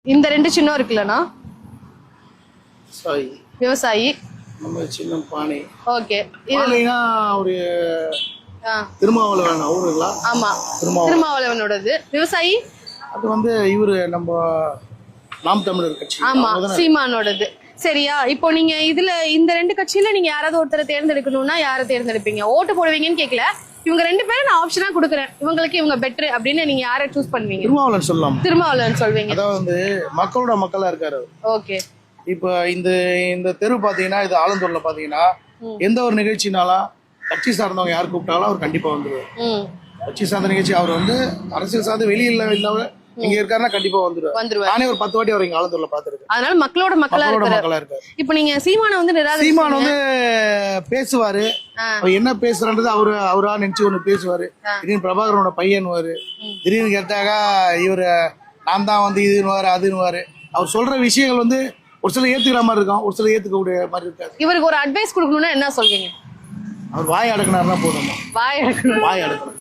இந்த ரெண்டு சின்னம் இருக்குல்லண்ணா விவசாயி நம்ம சின்ன பானை. ஓகே பானைனா ஒரு திருமாவளவன் அவருங்களா? ஆமா திருமாவளவனோடது. விவசாயி அது வந்து இவரு நம்ம நாம் தமிழர் கட்சி. ஆமா சீமானோடது. சரியா? இப்போ நீங்க இதுல இந்த ரெண்டு கட்சியில நீங்க யாராவது ஒருத்தரை தேர்ந்தெடுக்கணும்னா யாரை தேர்ந்தெடுப்பீங்க? ஓட்டு போடுவீங்கன்னு கேட்கல, இவங்க ரெண்டு பேரும் நான் ஆப்ஷனா கொடுக்குறேன், இவங்களுக்கு இவங்க பெட்டர் அப்படின்னு நீங்க யாரை சூஸ் பண்ணுவீங்க? திருமாவளவன் சொல்லலாம். திருமாவளவன் சொல்வீங்க. அதாவது வந்து மக்களோட மக்களா இருக்காரு. ஓகே. இப்ப இந்த தெரு பாத்தீங்கன்னா, இது ஆலந்தூர்ல பாத்தீங்கன்னா எந்த ஒரு நிகழ்ச்சினாலும் கட்சி சார்ந்தவங்க யார் கூப்பிட்டாலும் அவர் கண்டிப்பா வந்துருவார். கட்சி சார்ந்த நிகழ்ச்சி அவர் வந்து அரசியல் சார்ந்து வெளியில இல்லாம இங்க இருக்காருன்னா கண்டிப்பா வந்துருவாரு. நானே ஒரு 10 வாட்டி அவர் இங்க ஆலந்தூர்ல பாத்துருக்கேன். அதனால மக்களோட மக்களா இருக்காரு. இப்ப நீங்க சீமான வந்து சீமான் வந்து பேசுவாரு, என்ன பேசுறன்றது அவரா நினைச்சு ஒண்ணு பேசுவாரு. திடீர்னு பிரபாகரனோட பையன்வாரு, திடீர்னு கேட்டாக்கா இவரு நான் தான் வந்து இதுன்னுவாரு அதுன்னுவாரு. அவர் சொல்ற விஷயங்கள் வந்து ஒரு சில ஏத்துக்கிற மாதிரி இருக்கும், ஒரு சில ஏத்துக்க கூடிய மாதிரி இருக்காது. இவருக்கு ஒரு அட்வைஸ் கொடுக்கணும்னா என்ன சொல்வீங்க? அவர் வாய் அடக்கினாருன்னா போதும். வாய் அடக்கணும்.